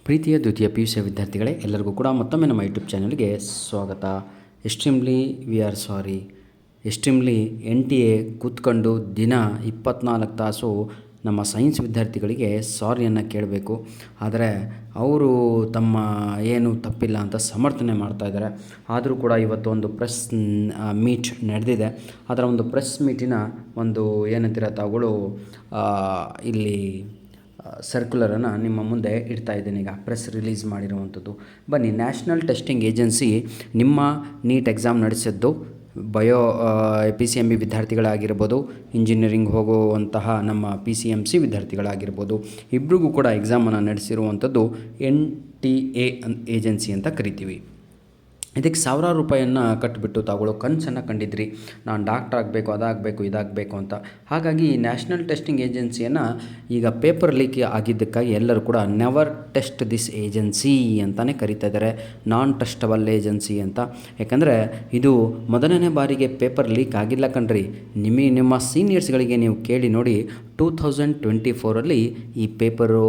ಪ್ರೀತಿಯ ದ್ವಿತೀಯ PUC ವಿದ್ಯಾರ್ಥಿಗಳೇ, ಎಲ್ಲರಿಗೂ ಕೂಡ ಮತ್ತೊಮ್ಮೆ ನಮ್ಮ ಯೂಟ್ಯೂಬ್ ಚಾನಲ್ಗೆ ಸ್ವಾಗತ. Extremely we are sorry. Extremely NTA ಕೂತ್ಕೊಂಡು ದಿನ 24 ತಾಸು ನಮ್ಮ ಸೈನ್ಸ್ ವಿದ್ಯಾರ್ಥಿಗಳಿಗೆ ಸಾರಿಯನ್ನು ಕೇಳಬೇಕು. ಆದರೆ ಅವರು ತಮ್ಮ ಏನು ತಪ್ಪಿಲ್ಲ ಅಂತ ಸಮರ್ಥನೆ ಮಾಡ್ತಾಯಿದ್ದಾರೆ. ಆದರೂ ಕೂಡ ಇವತ್ತು ಒಂದು ಪ್ರೆಸ್ ಮೀಟ್ ನಡೆದಿದೆ. ಅದರ ಒಂದು ಪ್ರೆಸ್ ಮೀಟಿನ ಒಂದು ಏನಂತೀರ ತಾವುಗಳು ಇಲ್ಲಿ ಸರ್ಕ್ಯುಲರನ್ನು ನಿಮ್ಮ ಮುಂದೆ ಇಡ್ತಾ ಇದ್ದೀನಿ. ಈಗ ಪ್ರೆಸ್ ರಿಲೀಸ್ ಮಾಡಿರುವಂಥದ್ದು. ಬನ್ನಿ, ನ್ಯಾಷನಲ್ ಟೆಸ್ಟಿಂಗ್ ಏಜೆನ್ಸಿ ನಿಮ್ಮ ನೀಟ್ ಎಕ್ಸಾಮ್ ನಡೆಸಿದ್ದು PCMB ವಿದ್ಯಾರ್ಥಿಗಳಾಗಿರ್ಬೋದು, ಇಂಜಿನಿಯರಿಂಗ್ ಹೋಗುವಂತಹ ನಮ್ಮ PCMC ವಿದ್ಯಾರ್ಥಿಗಳಾಗಿರ್ಬೋದು, ಇಬ್ಬರಿಗೂ ಕೂಡ ಎಕ್ಸಾಮನ್ನು ನಡೆಸಿರುವಂಥದ್ದು NTA ಏಜೆನ್ಸಿ ಅಂತ ಕರಿತೀವಿ. ಇದಕ್ಕೆ ಸಾವಿರಾರು ರೂಪಾಯಿಯನ್ನು ಕಟ್ಟಿಬಿಟ್ಟು ತಾವುಗಳು ಕನಸನ್ನು ಕಂಡಿದ್ರಿ, ನಾನು ಡಾಕ್ಟರ್ ಆಗಬೇಕು, ಅದಾಗಬೇಕು, ಇದಾಗಬೇಕು ಅಂತ. ಹಾಗಾಗಿ ನ್ಯಾಷನಲ್ ಟೆಸ್ಟಿಂಗ್ ಏಜೆನ್ಸಿಯನ್ನು ಈಗ ಪೇಪರ್ ಲೀಕ್ ಆಗಿದ್ದಕ್ಕಾಗಿ ಎಲ್ಲರೂ ಕೂಡ ನೆವರ್ ಟೆಸ್ಟ್ ದಿಸ್ ಏಜೆನ್ಸಿ ಅಂತಲೇ ಕರೀತಾ ಇದ್ದಾರೆ, ನಾನ್ ಟೆಸ್ಟಬಲ್ ಏಜೆನ್ಸಿ ಅಂತ. ಯಾಕಂದರೆ ಇದು ಮೊದಲನೇ ಬಾರಿಗೆ ಪೇಪರ್ ಲೀಕ್ ಆಗಿಲ್ಲ ಕಣ್ರಿ. ನಿಮ್ಮ ಸೀನಿಯರ್ಸ್ಗಳಿಗೆ ನೀವು ಕೇಳಿ ನೋಡಿ, 2024 ಈ ಪೇಪರು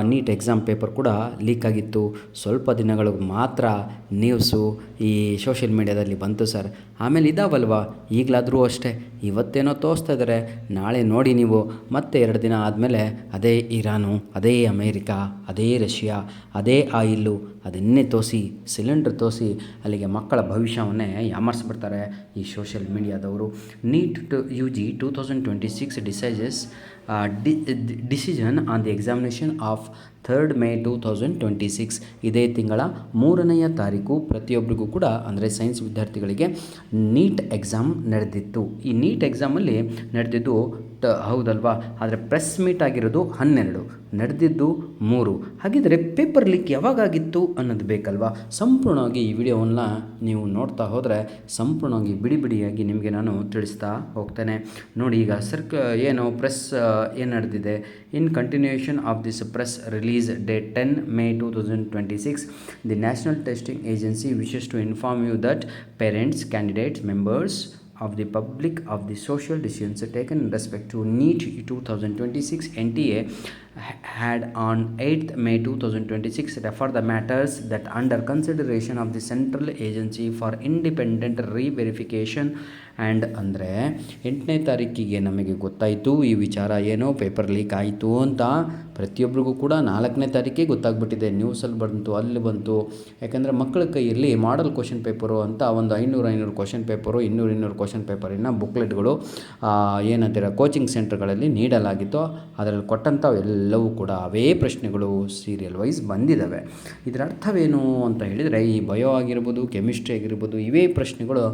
ನೀಟ್ ಎಕ್ಸಾಮ್ ಪೇಪರ್ ಕೂಡ ಲೀಕ್ ಆಗಿತ್ತು. ಸ್ವಲ್ಪ ದಿನಗಳಿಗೆ ಮಾತ್ರ ನ್ಯೂಸು ಈ ಸೋಷಿಯಲ್ ಮೀಡ್ಯಾದಲ್ಲಿ ಬಂತು ಸರ್. ಆಮೇಲೆ ಇದಾವಲ್ವ, ಈಗಲಾದರೂ ಅಷ್ಟೇ, ಇವತ್ತೇನೋ ತೋರಿಸ್ತಾ ಇದ್ದಾರೆ, ನಾಳೆ ನೋಡಿ ನೀವು ಮತ್ತೆ 2 ದಿನ ಆದಮೇಲೆ ಅದೇ ಇರಾನು, ಅದೇ ಅಮೇರಿಕಾ, ಅದೇ ರಷ್ಯಾ, ಅದೇ ಆಯಿಲ್ಲು, ಅದನ್ನೇ ತೋರಿಸಿ, ಸಿಲಿಂಡರ್ ತೋರಿಸಿ ಅಲ್ಲಿಗೆ ಮಕ್ಕಳ ಭವಿಷ್ಯವನ್ನೇ ಯಾಮರ್ಸ್ಬಿಡ್ತಾರೆ ಈ ಸೋಷಿಯಲ್ ಮೀಡಿಯಾದವರು. NEET UG 2026 decision on the examination of 3rd May 2026. ಇದೇ ತಿಂಗಳ 3ನೇ ತಾರೀಕು ಪ್ರತಿಯೊಬ್ಬರಿಗೂ ಕೂಡ, ಅಂದರೆ ಸೈನ್ಸ್ ವಿದ್ಯಾರ್ಥಿಗಳಿಗೆ ನೀಟ್ ಎಕ್ಸಾಮ್ ನಡೆದಿತ್ತು. ಈ ನೀಟ್ ಎಕ್ಸಾಮಲ್ಲಿ ನಡೆದಿದ್ದು ಹೌದಲ್ವಾ, ಆದರೆ ಪ್ರೆಸ್ ಮೀಟ್ ಆಗಿರೋದು 12, ನಡೆದಿದ್ದು 3. ಹಾಗಿದ್ರೆ ಪೇಪರ್ ಲೀಕ್ ಯಾವಾಗಾಗಿತ್ತು ಅನ್ನೋದು ಬೇಕಲ್ವಾ? ಸಂಪೂರ್ಣವಾಗಿ ಈ ವಿಡಿಯೋವನ್ನು ನೀವು ನೋಡ್ತಾ ಹೋದರೆ ಸಂಪೂರ್ಣವಾಗಿ ಬಿಡಿಯಾಗಿ ನಿಮಗೆ ನಾನು ತಿಳಿಸ್ತಾ ಹೋಗ್ತೇನೆ. ನೋಡಿ, ಈಗ ಏನು ಪ್ರೆಸ್ ಏನು ನಡೆದಿದೆ. In continuation of this press release date 10 May 2026, the national testing agency wishes to inform you that parents, candidates, members of the public of the social decisions taken in respect to NEET 2026 NTA had on 8th May 2026 refer the matters that under consideration of the Central Agency for Independent Re-Verification. And ಅಂದರೆ 8ನೇ ತಾರೀಕಿಗೆ ನಮಗೆ ಗೊತ್ತಾಯಿತು ಈ ವಿಚಾರ, ಏನೋ paper leak ಆಯಿತು ಅಂತ. ಪ್ರತಿಯೊಬ್ಬರಿಗೂ ಕೂಡ 4ನೇ ತಾರೀಕಿಗೆ ಗೊತ್ತಾಗ್ಬಿಟ್ಟಿದೆ, ನ್ಯೂಸಲ್ಲಿ ಬಂತು, ಅಲ್ಲಿ ಬಂತು. ಯಾಕೆಂದರೆ ಮಕ್ಕಳ ಕೈಯಲ್ಲಿ ಮಾಡಲ್ ಕ್ವಶನ್ ಪೇಪರು ಅಂತ ಒಂದು 500 ಕ್ವಶನ್ ಪೇಪರು, 200 ಕ್ವಶನ್ ಪೇಪರಿನ ಬುಕ್ಲೆಟ್ಗಳು ಏನಂತೀರ ಕೋಚಿಂಗ್ ಸೆಂಟರ್ಗಳಲ್ಲಿ ನೀಡಲಾಗಿತ್ತು. ಅದರಲ್ಲಿ ಕೊಟ್ಟಂಥ ಎಲ್ಲವೂ ಕೂಡ ಅವೇ ಪ್ರಶ್ನೆಗಳು ಸೀರಿಯಲ್ ವೈಸ್ ಬಂದಿದ್ದಾವೆ. ಇದರ ಅರ್ಥವೇನು ಅಂತ ಹೇಳಿದರೆ, ಈ ಬಯೋ ಆಗಿರ್ಬೋದು, ಕೆಮಿಸ್ಟ್ರಿ ಆಗಿರ್ಬೋದು, ಇವೇ ಪ್ರಶ್ನೆಗಳು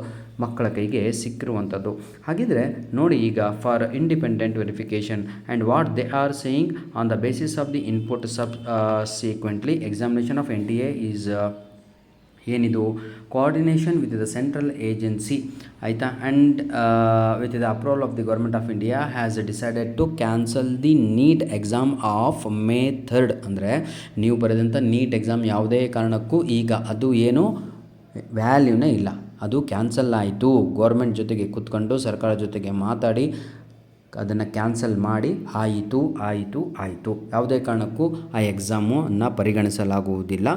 ಮಕ್ಕಳ ಕೈಗೆ ಸಿಕ್ಕಿರುವಂಥದ್ದು. ಹಾಗಿದ್ರೆ ನೋಡಿ, ಈಗ for independent verification and what they are saying on the basis of the input subsequently examination of NTA is ಏನಿದು coordination with the central agency, ಆಯಿತಾ, and with the approval of the government of India has decided to cancel the NEET exam of May 3rd. ಅಂದರೆ ನೀವು ಬರೆದಂಥ NEET exam ಯಾವುದೇ ಕಾರಣಕ್ಕೂ ಈಗ ಅದು ಏನು ವ್ಯಾಲ್ಯೂನೇ ಇಲ್ಲ, ಅದು ಕ್ಯಾನ್ಸಲ್ ಆಯಿತು. ಗೌರ್ಮೆಂಟ್ ಜೊತೆಗೆ ಕೂತ್ಕೊಂಡು ಸರ್ಕಾರ ಜೊತೆಗೆ ಮಾತಾಡಿ ಅದನ್ನು ಕ್ಯಾನ್ಸಲ್ ಮಾಡಿ ಆಯಿತು. ಯಾವುದೇ ಕಾರಣಕ್ಕೂ ಆ ಎಕ್ಸಾಮನ್ನು ಪರಿಗಣಿಸಲಾಗುವುದಿಲ್ಲ,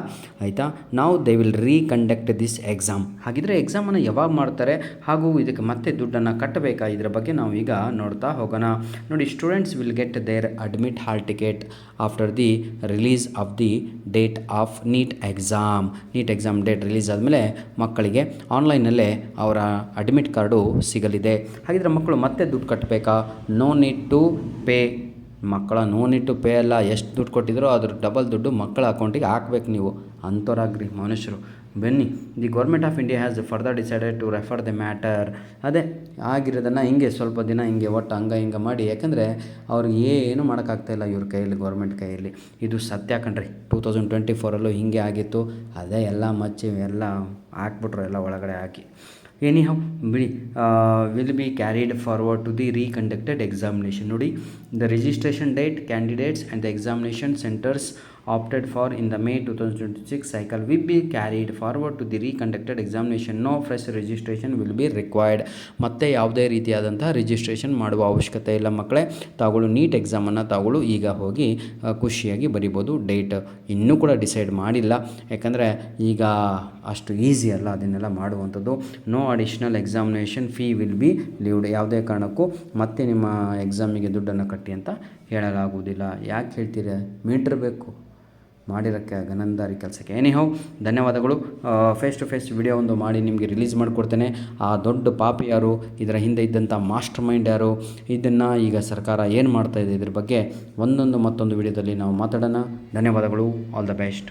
ಆಯಿತಾ. ನಾವು ದೇ ವಿಲ್ ರೀಕಂಡಕ್ಟ್ ದಿಸ್ ಎಕ್ಸಾಮ್. ಹಾಗಿದ್ರೆ ಎಕ್ಸಾಮನ್ನು ಯಾವಾಗ ಮಾಡ್ತಾರೆ ಹಾಗೂ ಇದಕ್ಕೆ ಮತ್ತೆ ದುಡ್ಡನ್ನು ಕಟ್ಟಬೇಕಾ, ಇದರ ಬಗ್ಗೆ ನಾವು ಈಗ ನೋಡ್ತಾ ಹೋಗೋಣ. ನೋಡಿ, students will get their admit hall ticket after the release of the date of NEET exam. NEET exam date release ಆದಮೇಲೆ ಮಕ್ಕಳಿಗೆ ಆನ್ಲೈನಲ್ಲೇ ಅವರ ಅಡ್ಮಿಟ್ ಕಾರ್ಡು ಸಿಗಲಿದೆ. ಹಾಗಿದ್ರೆ ಮಕ್ಕಳು ಮತ್ತೆ ದುಡ್ಡು ಕಟ್ಟಬೇಕಾ? No need to pay. ಮಕ್ಕಳ ನೋ ನೀಡ್ ಟು ಪೇ ಅಲ್ಲ, ಎಷ್ಟು ದುಡ್ಡು ಕೊಟ್ಟಿದ್ರೋ ಅದ್ರ ಡಬಲ್ ದುಡ್ಡು ಮಕ್ಕಳ ಅಕೌಂಟಿಗೆ ಹಾಕ್ಬೇಕು ನೀವು. ಅಂಥವ್ರಾಗ್ರಿ ಮನುಷ್ಯರು. ಬನ್ನಿ, the government of India has further decided to refer the matter. ಅದೇ ಆಗಿರೋದನ್ನು ಹಿಂಗೆ ಸ್ವಲ್ಪ ದಿನ ಹಿಂಗೆ ಒಟ್ಟು ಹಿಂಗೆ ಮಾಡಿ, ಯಾಕಂದರೆ ಅವ್ರಿಗೆ ಏನು ಮಾಡೋಕ್ಕಾಗ್ತಾಯಿಲ್ಲ ಇವ್ರ ಕೈಯಲ್ಲಿ, ಗೌರ್ಮೆಂಟ್ ಕೈಯಲ್ಲಿ. ಇದು ಸತ್ಯ ಕಣ್ರಿ. 2024 ಹಿಂಗೆ ಆಗಿತ್ತು. ಅದೇ ಎಲ್ಲ ಮಚ್ಚಿ ಎಲ್ಲ ಹಾಕ್ಬಿಟ್ರು, ಎಲ್ಲ ಒಳಗಡೆ ಹಾಕಿ. ಎನಿಹೌ ಬಿಡಿ, will be carried forward to the reconducted examination. ನೋಡಿ, the registration date, candidates and the examination centres opted for in the May 2026 cycle will be carried forward to the reconducted examination. No fresh registration will be required. ಮತ್ತೆ ಯಾವುದೇ ರೀತಿಯಾದಂತಹ registration ಮಾಡುವ ಅವಶ್ಯಕತೆ ಇಲ್ಲ ಮಕ್ಕಳೇ. ತಾವುಗಳು neat ಎಕ್ಸಾಮನ್ನು ತಾವುಗಳು ಈಗ ಹೋಗಿ ಖುಷಿಯಾಗಿ ಬರಿಬೋದು. ಡೇಟ್ ಇನ್ನೂ ಕೂಡ ಡಿಸೈಡ್ ಮಾಡಿಲ್ಲ, ಯಾಕಂದರೆ ಈಗ ಅಷ್ಟು ಈಸಿ ಅಲ್ಲ ಅದನ್ನೆಲ್ಲ ಮಾಡುವಂಥದ್ದು. No additional examination fee will be levied. ಯಾವುದೇ ಕಾರಣಕ್ಕೂ ಮತ್ತೆ ನಿಮ್ಮ ಎಕ್ಸಾಮಿಗೆ ದುಡ್ಡನ್ನು ಕಟ್ಟಿ ಅಂತ ಹೇಳಲಾಗುವುದಿಲ್ಲ. ಯಾಕೆ ಹೇಳ್ತೀರಾ, ಮೀಟ್ರ್ ಬೇಕು ಮಾಡಿರೋಕ್ಕೆ ಗನಂದಾರಿ ಕೆಲಸಕ್ಕೆ. ಎನಿಹೌ ಧನ್ಯವಾದಗಳು. ಫೇಸ್ ಟು ಫೇಸ್ ವಿಡಿಯೋ ಒಂದು ಮಾಡಿ ನಿಮಗೆ ರಿಲೀಸ್ ಮಾಡಿಕೊಡ್ತೇನೆ. ಆ ದೊಡ್ಡ ಪಾಪಿ ಯಾರು, ಇದರ ಹಿಂದೆ ಇದ್ದಂಥ ಮಾಸ್ಟರ್ ಮೈಂಡ್ ಯಾರು, ಇದನ್ನು ಈಗ ಸರ್ಕಾರ ಏನು ಮಾಡ್ತಾಯಿದೆ, ಇದ್ರ ಬಗ್ಗೆ ಒಂದೊಂದು ಮತ್ತೊಂದು ವಿಡಿಯೋದಲ್ಲಿ ನಾವು ಮಾತಾಡೋಣ. ಧನ್ಯವಾದಗಳು. All the best.